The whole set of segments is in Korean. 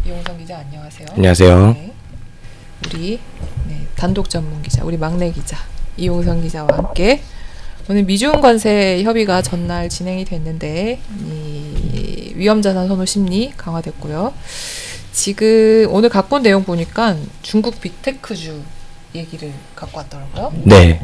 이용성 기자 안녕하세요. 안녕하세요. 네. 우리 단독 전문 기자, 우리 막내 기자 이용성 기자와 함께 오늘 미중 관세 협의가 전날 진행이 됐는데 이 위험자산 선호 심리 강화됐고요. 지금 오늘 갖고 온 내용 보니까 중국 빅테크주 얘기를 갖고 왔더라고요. 네.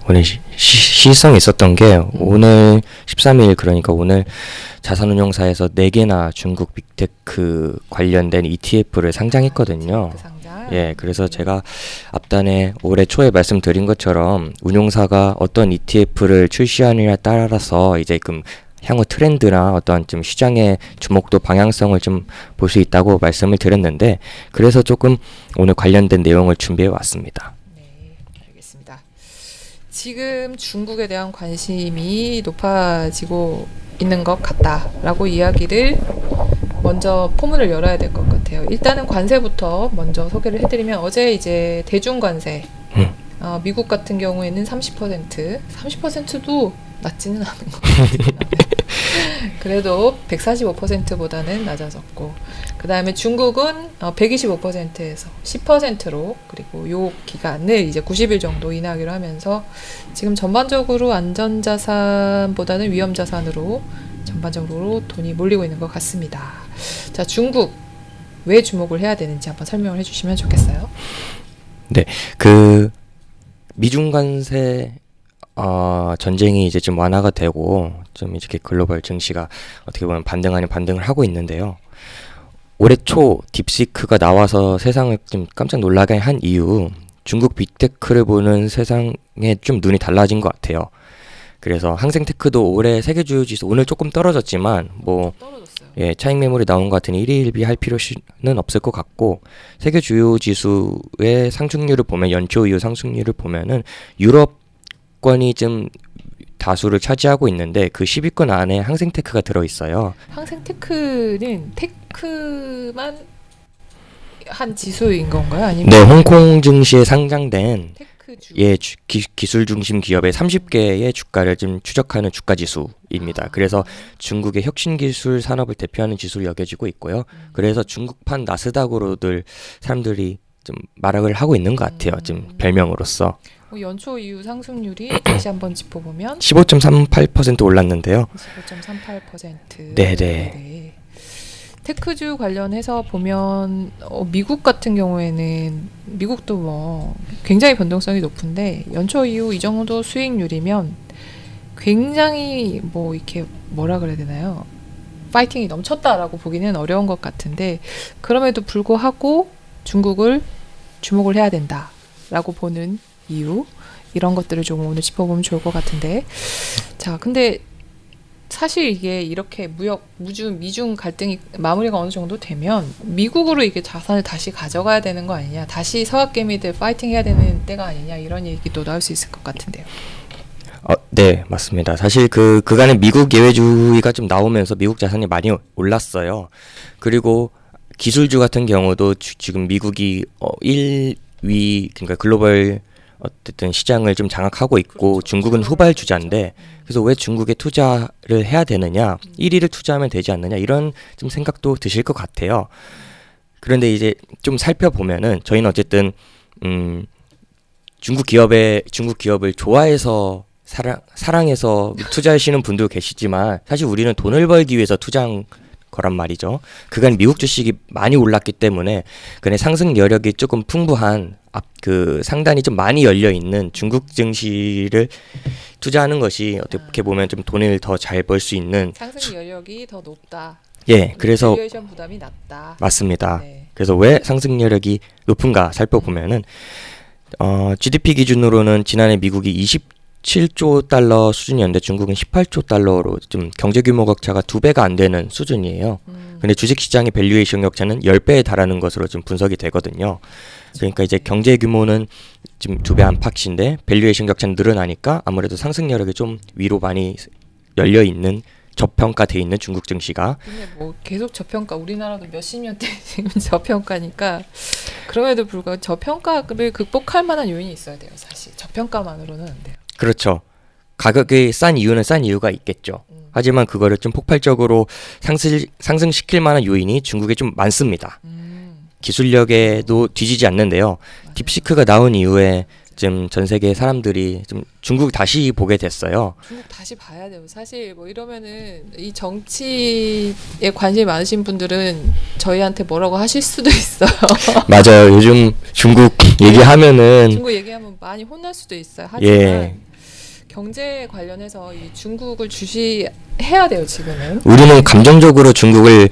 오늘 시성이 있었던 게 오늘 13일 그러니까 오늘 자산운용사에서 4개나 중국 빅테크 관련된 ETF를 상장했거든요. 그 상장. 예, 그래서 제가 앞단에 올해 초에 말씀드린 것처럼 운용사가 어떤 ETF를 출시하느냐에 따라서 이제 향후 트렌드나 어떤 좀 시장의 주목도 방향성을 좀 볼 수 있다고 말씀을 드렸는데 그래서 조금 오늘 관련된 내용을 준비해 왔습니다. 네, 알겠습니다. 지금 중국에 대한 관심이 높아지고 있는 것 같다라고 이야기를 먼저 포문을 열어야 될 것 같아요. 일단은 관세부터 먼저 소개를 해드리면 어제 이제 대중관세 미국 같은 경우에는 30%도 낮지는 않은 것 같아요. 그래도 145%보다는 낮아졌고 그 다음에 중국은 125%에서 10%로 그리고 요 기간을 이제 90일 정도 인하하기로 하면서 지금 전반적으로 안전자산보다는 위험자산으로 전반적으로 돈이 몰리고 있는 것 같습니다. 자, 중국 왜 주목을 해야 되는지 한번 설명을 해주시면 좋겠어요. 네, 미중 관세 전쟁이 이제 좀 완화가 되고 좀 이렇게 글로벌 증시가 어떻게 보면 반등 아닌 반등을 하고 있는데요. 올해 초 딥시크가 나와서 세상을 좀 깜짝 놀라게 한 이유 중국 빅테크를 보는 세상에 좀 눈이 달라진 것 같아요. 그래서 항생테크도 올해 세계 주요 지수 오늘 조금 떨어졌지만 떨어졌어요. 차익 매물이 나온 것 같으니 일희일비할 필요는 없을 것 같고 세계 주요 지수의 상승률을 보면 연초 이후 상승률을 보면은 유럽권이 좀 다수를 차지하고 있는데 그 10위권 안에 항생테크가 들어있어요. 항생테크는 테크만 한 지수인 건가요? 아니면 네, 홍콩 증시에 상장된 테크주. 기술 중심 기업의 30개의 주가를 좀 추적하는 주가 지수입니다. 그래서 중국의 혁신 기술 산업을 대표하는 지수로 여겨지고 있고요. 그래서 중국판 나스닥으로들 사람들이 좀 말을 하고 있는 것 같아요. 좀 별명으로서. 연초 이후 상승률이 다시 한번 짚어보면 15.38% 올랐는데요. 15.38%. 네네. 테크주 관련해서 보면 미국 같은 경우에는 미국도 뭐 굉장히 변동성이 높은데 연초 이후 이 정도 수익률이면 굉장히 뭐 이렇게 뭐라 그래야 되나요? 파이팅이 넘쳤다라고 보기는 어려운 것 같은데 그럼에도 불구하고 중국을 주목을 해야 된다라고 보는 이유 이런 것들을 좀 오늘 짚어보면 좋을 것 같은데 자 근데 사실 이게 이렇게 미중 갈등이 마무리가 어느 정도 되면 미국으로 이게 자산을 다시 가져가야 되는 거 아니냐 다시 서학개미들 파이팅 해야 되는 때가 아니냐 이런 얘기도 나올 수 있을 것 같은데요. 네, 맞습니다. 사실 그간의 미국 예외주의가 좀 나오면서 미국 자산이 많이 올랐어요. 그리고 기술주 같은 경우도 지금 미국이 1위 그러니까 글로벌 어쨌든 시장을 좀 장악하고 있고 그렇죠. 중국은 후발주자인데 그래서 왜 중국에 투자를 해야 되느냐 1위를 투자하면 되지 않느냐 이런 좀 생각도 드실 것 같아요. 그런데 이제 좀 살펴보면은 저희는 어쨌든 중국 기업을 좋아해서 사랑해서 투자하시는 분도 계시지만 사실 우리는 돈을 벌기 위해서 투자한 거란 말이죠. 그간 미국 주식이 많이 올랐기 때문에 그네 상승 여력이 조금 풍부한 상단이 좀 많이 열려 있는 중국 증시를 투자하는 것이 어떻게 보면 좀 돈을 더 잘 벌 수 있는 상승 여력이 더 높다. 예, 그래서 밸류에이션 부담이 낮다. 맞습니다. 네. 그래서 왜 상승 여력이 높은가 살펴보면은 GDP 기준으로는 지난해 미국이 27조 달러 수준이었는데 중국은 18조 달러로 좀 경제 규모 격차가 2배가 안 되는 수준이에요. 근데 주식시장의 밸류에이션 격차는 10배에 달하는 것으로 좀 분석이 되거든요. 그러니까 이제 경제 규모는 지금 2배 안팎인데 밸류에이션 격차는 늘어나니까 아무래도 상승 여력이 좀 위로 많이 열려 있는 저평가돼 있는 중국 증시가 근데 뭐 계속 저평가 우리나라도 몇십 년대 지금 저평가니까 그럼에도 불구하고 저평가를 극복할 만한 요인이 있어야 돼요. 사실 저평가만으로는 안 돼요. 그렇죠. 가격이 싼 이유는 싼 이유가 있겠죠. 하지만 그거를 좀 폭발적으로 상승시킬 만한 요인이 중국에 좀 많습니다. 기술력에도 뒤지지 않는데요. 맞아요. 딥시크가 나온 이후에 좀 전 세계 사람들이 좀 중국 다시 보게 됐어요. 중국 다시 봐야 돼요. 사실 뭐 이러면은 이 정치에 관심이 많으신 분들은 저희한테 뭐라고 하실 수도 있어요. 맞아요. 요즘 중국 얘기하면은 중국 얘기하면 많이 혼날 수도 있어요. 하지만 예. 경제 관련해서 이 중국을 주시해야 돼요. 지금은. 우리는 감정적으로 중국을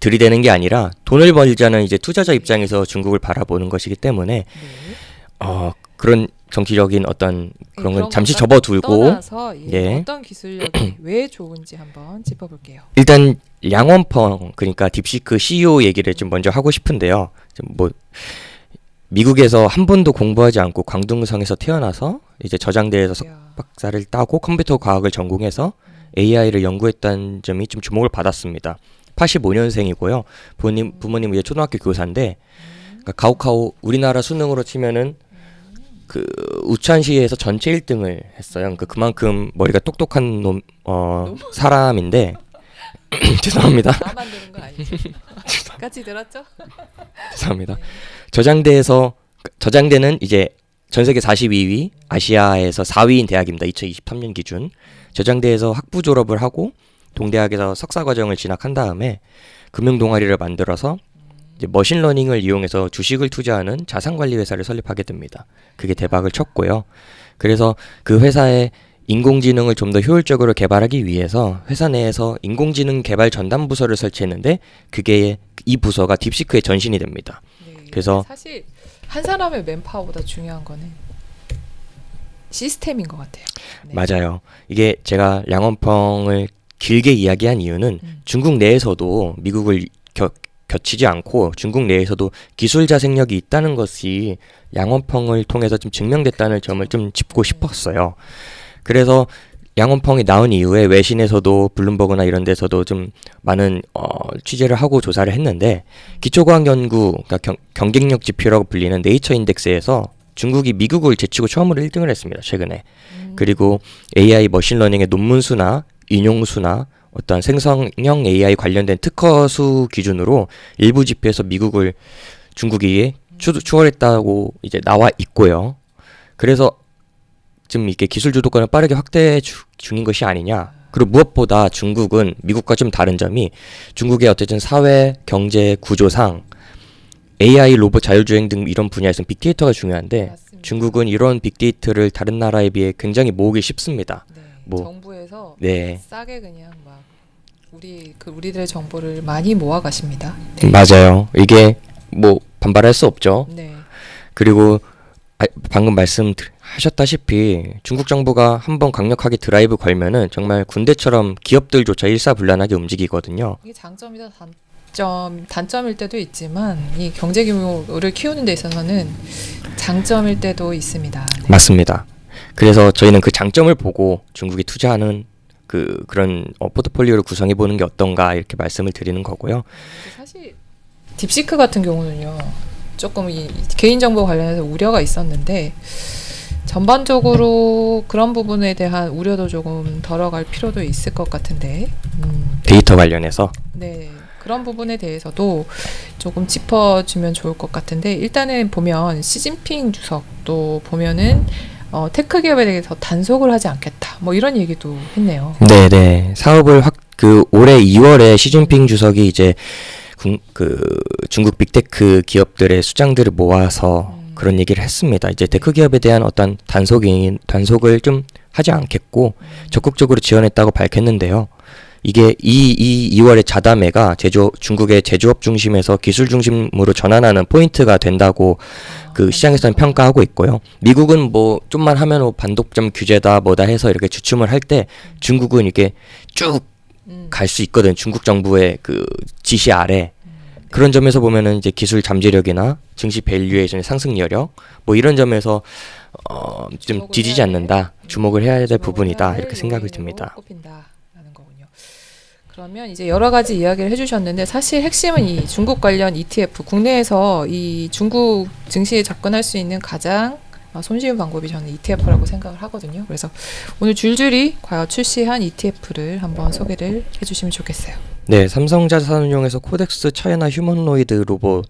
들이대는 게 아니라 돈을 벌자는 이제 투자자 입장에서 중국을 바라보는 것이기 때문에 네. 그런 정치적인 어떤 그런 건 잠시 것과 접어두고 떠나서 예. 어떤 기술력이 왜 좋은지 한번 짚어볼게요. 일단 양원펑 그러니까 딥시크 CEO 얘기를 좀 먼저 하고 싶은데요. 뭐 미국에서 한 번도 공부하지 않고 광둥성에서 태어나서 이제 저장대에서 석박사를 따고 컴퓨터 과학을 전공해서 AI를 연구했다는 점이 좀 주목을 받았습니다. 85년생이고요. 부모님 이제 초등학교 교사인데 그러니까 가오카오 우리나라 수능으로 치면은 그 우천시에서 전체 1등을 했어요. 그러니까 그만큼 머리가 똑똑한 사람인데 죄송합니다. 나만 들은 거 아니죠? 같이 들었죠? 죄송합니다. 저장대는 이제 전 세계 42위, 아시아에서 4위인 대학입니다. 2023년 기준. 저장대에서 학부 졸업을 하고 동대학에서 석사 과정을 진학한 다음에 금융 동아리를 만들어서 이제 머신러닝을 이용해서 주식을 투자하는 자산관리 회사를 설립하게 됩니다. 그게 대박을 쳤고요. 그래서 그 회사의 인공지능을 좀 더 효율적으로 개발하기 위해서 회사 내에서 인공지능 개발 전담 부서를 설치했는데 그게 이 부서가 딥시크의 전신이 됩니다. 네, 그래서 사실 한 사람의 맨파워보다 중요한 거는 시스템인 것 같아요. 네. 맞아요. 이게 제가 양원펑을 길게 이야기한 이유는 중국 내에서도 미국을 겹치지 않고 중국 내에서도 기술 자생력이 있다는 것이 양원펑을 통해서 좀 증명됐다는 점을 좀 짚고 싶었어요. 그래서 양원펑이 나온 이후에 외신에서도 블룸버그나 이런 데서도 좀 많은 취재를 하고 조사를 했는데 기초과학 연구, 그러니까 경쟁력 지표라고 불리는 네이처 인덱스에서 중국이 미국을 제치고 처음으로 1등을 했습니다. 최근에. 그리고 AI 머신러닝의 논문 수나 인용 수나 어떤 생성형 AI 관련된 특허 수 기준으로 일부 지표에서 중국이 추월했다고 이제 나와 있고요. 그래서 지금 이게 기술 주도권을 빠르게 확대 중인 것이 아니냐. 그리고 무엇보다 중국은 미국과 좀 다른 점이 중국의 어쨌든 사회, 경제 구조상 AI, 로봇, 자율주행 등 이런 분야에서는 빅데이터가 중요한데 맞습니다. 중국은 이런 빅데이터를 다른 나라에 비해 굉장히 모으기 쉽습니다. 네, 뭐, 정부에서 네. 싸게 그냥 막 우리들의 정보를 많이 모아 가십니다. 맞아요. 이게 뭐 반발할 수 없죠. 네. 그리고 방금 말씀하셨다시피 중국 정부가 한번 강력하게 드라이브 걸면은 정말 군대처럼 기업들조차 일사불란하게 움직이거든요. 이게 장점이다 단점일 때도 있지만 이 경제 규모를 키우는 데 있어서는 장점일 때도 있습니다. 네. 맞습니다. 그래서 저희는 그 장점을 보고 중국에 투자하는 그런 포트폴리오를 구성해 보는 게 어떤가 이렇게 말씀을 드리는 거고요. 사실 딥시크 같은 경우는요. 조금 이 개인정보 관련해서 우려가 있었는데 전반적으로 그런 부분에 대한 우려도 조금 덜어갈 필요도 있을 것 같은데 데이터 관련해서 네 그런 부분에 대해서도 조금 짚어주면 좋을 것 같은데 일단은 보면 시진핑 주석도 보면은 테크 기업에 대해서 단속을 하지 않겠다 뭐 이런 얘기도 했네요. 네네 사업을 올해 2월에 시진핑 주석이 이제 중국 빅테크 기업들의 수장들을 모아서 그런 얘기를 했습니다. 이제 테크 기업에 대한 어떤 단속을 좀 하지 않겠고 적극적으로 지원했다고 밝혔는데요. 이게 이 2월의 자담회가 중국의 제조업 중심에서 기술 중심으로 전환하는 포인트가 된다고 시장에서는 평가하고 있고요. 미국은 뭐 좀만 하면 뭐 반독점 규제다 뭐다 해서 이렇게 주춤을 할 때 중국은 이게 쭉 갈 수 있거든. 중국 정부의 지시 아래. 그런 점에서 보면은 이제 기술 잠재력이나 증시 밸류에이션의 상승 여력 뭐 이런 점에서 좀 뒤지지 않는다. 주목을 해야 될 부분이다. 이렇게 생각이 듭니다. 꼽힌다라는 거군요. 그러면 이제 여러 가지 이야기를 해주셨는데 사실 핵심은 이 중국 관련 ETF 국내에서 이 중국 증시에 접근할 수 있는 가장 손쉬운 방법이 저는 ETF라고 생각을 하거든요. 그래서 오늘 줄줄이 과거 출시한 ETF를 한번 소개를 해주시면 좋겠어요. 네, 삼성자산운용에서 코덱스 차이나 휴머노이드 로봇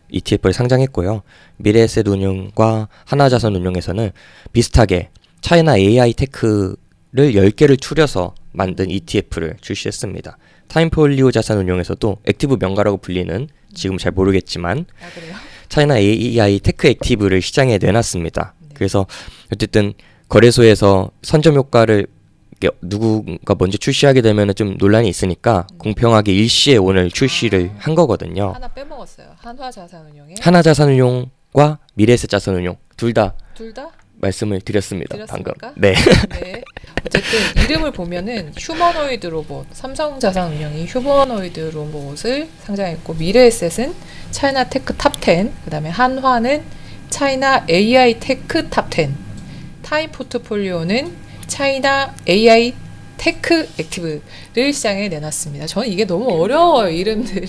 ETF를 상장했고요. 미래에셋운용과 하나자산운용에서는 비슷하게 차이나 AI 테크를 10개를 추려서 만든 ETF를 출시했습니다. 타임폴리오 자산운용에서도 액티브 명가라고 불리는, 지금 잘 모르겠지만 아, 그래요? 차이나 AI 테크 액티브를 시장에 내놨습니다. 네. 그래서 어쨌든 거래소에서 선점 효과를 이렇게 누군가 먼저 출시하게 되면 좀 논란이 있으니까 공평하게 일시에 오늘 출시를 한 거거든요. 하나 빼먹었어요. 한화자산운용에 하나자산운용과 미래에셋자산운용 둘 다 둘 다 말씀을 드렸습니다. 드렸습니까? 방금. 네. 네. 어쨌든 이름을 보면은 휴머노이드 로봇, 삼성자산운용이 휴머노이드 로봇을 상장했고 미래에셋은 차이나 테크 탑10, 그다음에 한화는 차이나 AI 테크 탑10, 타임 포트폴리오는 차이나 AI 테크 액티브를 시장에 내놨습니다. 저는 이게 너무 어려워요, 이름들이.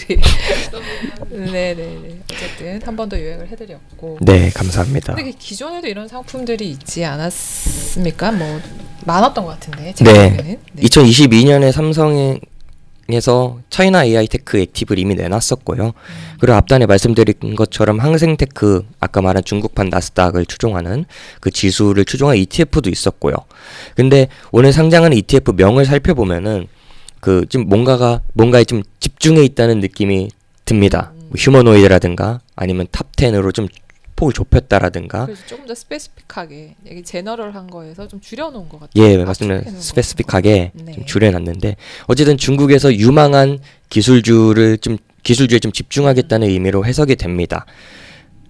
네네네. 어쨌든 한 번 더 요약을 해드렸고. 네, 감사합니다. 근데 기존에도 이런 상품들이 있지 않았습니까? 뭐 많았던 것 같은데. 네. 네. 2022년에 삼성에서 차이나 AI 테크 액티브를 이미 내놨었고요. 그리고 앞단에 말씀드린 것처럼 항생테크, 아까 말한 중국판 나스닥을 추종하는 그 지수를 추종한 ETF도 있었고요. 근데 오늘 상장하는 ETF 명을 살펴보면은 그 좀 뭔가에 좀 집중해 있다는 느낌이 듭니다. 뭐 휴머노이드라든가 아니면 탑10으로 좀 폭을 좁혔다라든가. 그래서 조금 더 스페시픽하게 여기 제너럴한 거에서 좀 줄여놓은 것 같아요. 예, 맞습니다. 압축해놓은 스페시픽하게 거. 네. 좀 줄여놨는데 어쨌든 중국에서 유망한 기술주에 좀 집중하겠다는 의미로 해석이 됩니다.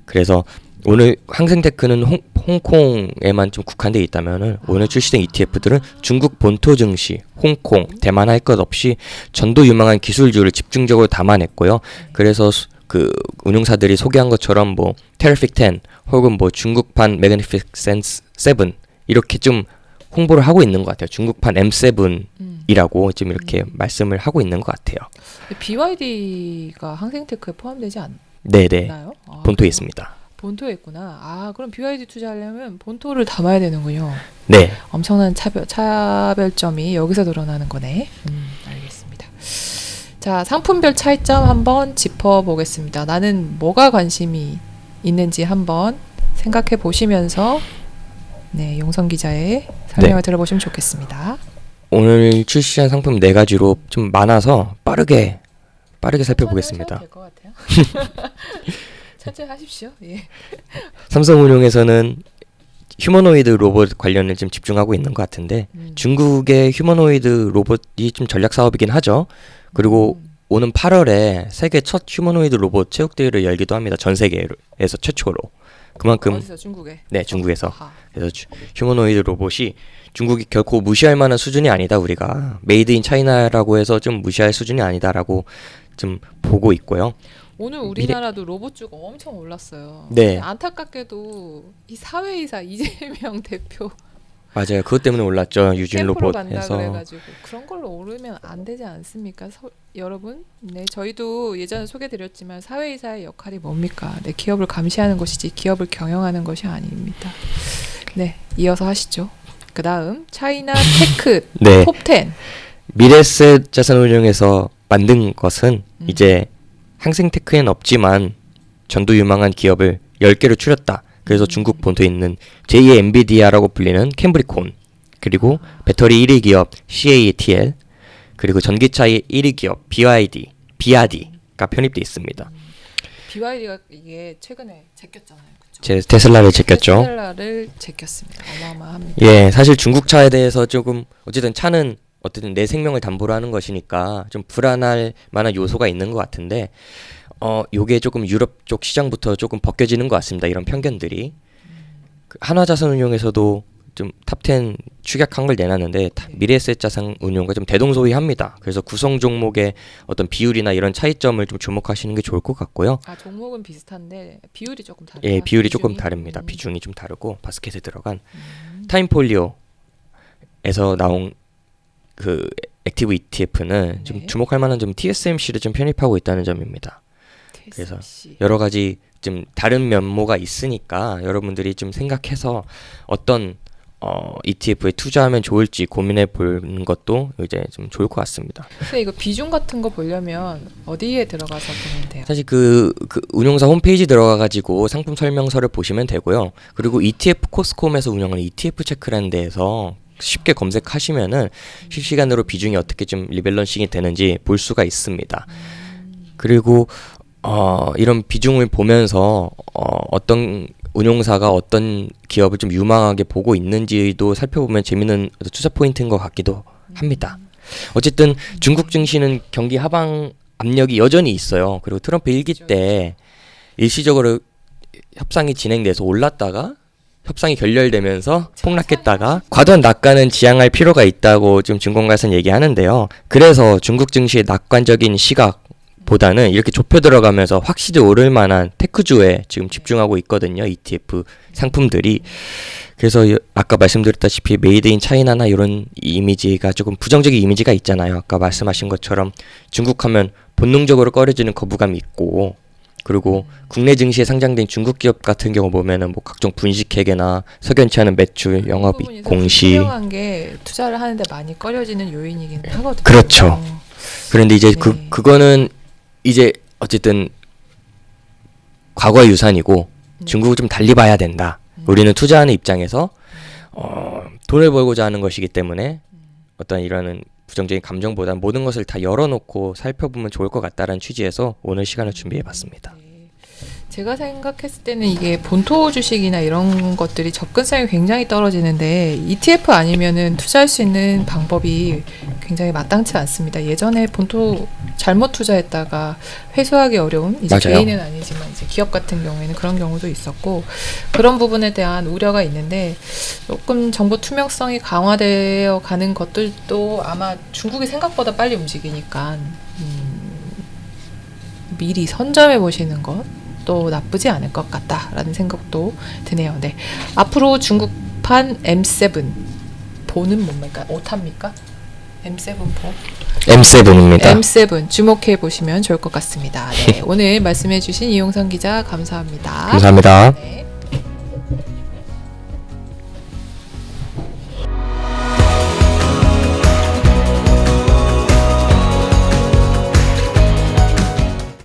그래서 오늘 항생테크는 홍콩에만 좀 국한돼 있다면은 오늘 출시된 ETF들은 중국 본토 증시, 홍콩, 대만 할 것 없이 전도 유망한 기술주를 집중적으로 담아냈고요. 그래서 그 운용사들이 소개한 것처럼 뭐 테리픽 10 혹은 뭐 중국판 매그니피센스 7 이렇게 좀 홍보를 하고 있는 것 같아요. 중국판 M7이라고 지금 이렇게 말씀을 하고 있는 것 같아요. BYD가 항생테크에 포함되지 않나요? 네네. 아, 본토에 그래요? 있습니다. 본토에 있구나. 아, 그럼 BYD 투자하려면 본토를 담아야 되는군요. 네. 엄청난 차별점이 여기서 드러나는 거네. 알겠습니다. 자, 상품별 차이점 한번 짚어보겠습니다. 나는 뭐가 관심이 있는지 한번 생각해 보시면서 네, 용성 기자의 설명을 들어보시면 좋겠습니다. 오늘 출시한 상품 4가지로 좀 많아서 빠르게 살펴보겠습니다. 될것 같아요. 천천히 하십시오. 예. 삼성운용에서는 휴머노이드 로봇 관련을 좀 집중하고 있는 것 같은데 중국의 휴머노이드 로봇이 좀 전략 사업이긴 하죠. 그리고 오는 8월에 세계 첫 휴머노이드 로봇 체육대회를 열기도 합니다. 전 세계에서 최초로. 그만큼 어디서 중국에? 네, 중국에서. 아하. 그래서 휴머노이드 로봇이 중국이 결코 무시할 만한 수준이 아니다. 우리가 메이드 인 차이나라고 해서 좀 무시할 수준이 아니다라고 좀 보고 있고요. 오늘 우리나라도 로봇주가 엄청 올랐어요. 네. 안타깝게도 이 사회이사 이재명 대표 맞아요. 그것 때문에 올랐죠. 유진 캠프로 간다 로봇에서. 그래가지고 그런 걸로 오르면 안 되지 않습니까? 여러분, 네 저희도 예전에 소개드렸지만 사회이사의 역할이 뭡니까? 네 기업을 감시하는 것이지 기업을 경영하는 것이 아닙니다. 네 이어서 하시죠. 그 다음 차이나 테크 네. 톱10 미래에셋 자산운용에서 만든 것은 이제 항생테크엔 없지만 전도 유망한 기업을 10개를 추렸다. 그래서 중국 본토에 있는 제2의 엔비디아라고 불리는 캠브리콘, 그리고 배터리 1위 기업 CATL, 그리고 전기차의 1위 기업 BYD가 편입돼 있습니다. BYD가 이게 최근에 제꼈잖아요. 그쵸? 테슬라를 제꼈죠. 테슬라를 제꼈습니다. 어마어마합니다. 예, 사실 중국 차에 대해서 조금 어쨌든 차는 어쨌든 내 생명을 담보로 하는 것이니까 좀 불안할 만한 요소가 있는 것 같은데 요게 조금 유럽 쪽 시장부터 조금 벗겨지는 것 같습니다. 이런 편견들이. 그 한화자산운용에서도 좀 탑10 축약한 걸 내놨는데 미래에셋 자산운용과 좀 대동소이합니다. 그래서 구성 종목의 어떤 비율이나 이런 차이점을 좀 주목하시는 게 좋을 것 같고요. 아 종목은 비슷한데 비율이 조금 다르다. 예, 비율이 조금 비중이? 다릅니다. 비중이 좀 다르고 바스켓에 들어간 타임폴리오에서 나온 그 액티브 ETF는 좀 네. 주목할 만한 좀 TSMC를 좀 편입하고 있다는 점입니다. 그래서 TSMC. 여러 가지 좀 다른 면모가 있으니까 여러분들이 좀 생각해서 어떤 ETF에 투자하면 좋을지 고민해 보는 것도 이제 좀 좋을 것 같습니다. 근데 이거 비중 같은 거 보려면 어디에 들어가서 보면 돼요? 사실 그 운용사 홈페이지 들어가가지고 상품 설명서를 보시면 되고요. 그리고 ETF 코스콤에서 운영하는 ETF 체크라는 데에서 쉽게 검색하시면은 실시간으로 비중이 어떻게 좀 리밸런싱이 되는지 볼 수가 있습니다. 그리고 이런 비중을 보면서 어떤 운용사가 어떤 기업을 좀 유망하게 보고 있는지도 살펴보면 재미있는 투자 포인트인 것 같기도 합니다. 어쨌든 중국 증시는 경기 하방 압력이 여전히 있어요. 그리고 트럼프 일기 때 일시적으로 협상이 진행돼서 올랐다가 협상이 결렬되면서 폭락했다가 과도한 낙관은 지양할 필요가 있다고 좀 증권가에서는 얘기하는데요. 그래서 중국 증시의 낙관적인 시각보다는 이렇게 좁혀 들어가면서 확실히 오를 만한 테크주에 지금 집중하고 있거든요. ETF 상품들이. 그래서 아까 말씀드렸다시피 메이드 인 차이나나 이런 이미지가 조금 부정적인 이미지가 있잖아요. 아까 말씀하신 것처럼 중국 하면 본능적으로 꺼려지는 거부감이 있고, 그리고 국내 증시에 상장된 중국 기업 같은 경우 보면은 뭐 각종 분식회계나 석연치 않은 매출, 영업이익, 공시. 투명한 게 투자를 하는데 많이 꺼려지는 요인이긴 하거든요. 그렇죠. 그런데 이제 네. 그거는 이제 어쨌든 과거의 유산이고 네. 중국을 좀 달리 봐야 된다. 우리는 투자하는 입장에서 돈을 벌고자 하는 것이기 때문에 어떤 이러는 부정적인 감정보다 모든 것을 다 열어놓고 살펴보면 좋을 것 같다라는 취지에서 오늘 시간을 준비해봤습니다. 제가 생각했을 때는 이게 본토 주식이나 이런 것들이 접근성이 굉장히 떨어지는데 ETF 아니면은 투자할 수 있는 방법이 굉장히 마땅치 않습니다. 예전에 본토 잘못 투자했다가 회수하기 어려운, 이제 맞아요. 개인은 아니지만 이제 기업 같은 경우에는 그런 경우도 있었고, 그런 부분에 대한 우려가 있는데 조금 정보 투명성이 강화되어 가는 것들도 아마 중국이 생각보다 빨리 움직이니까 미리 선점해 보시는 것 또 나쁘지 않을 것 같다라는 생각도 드네요. 네. 앞으로 중국판 M7 보는 뭡니까? 오탑입니까? M7 보? M7입니다. M7 주목해 보시면 좋을 것 같습니다. 네. 오늘 말씀해 주신 이용선 기자 감사합니다. 감사합니다. 네.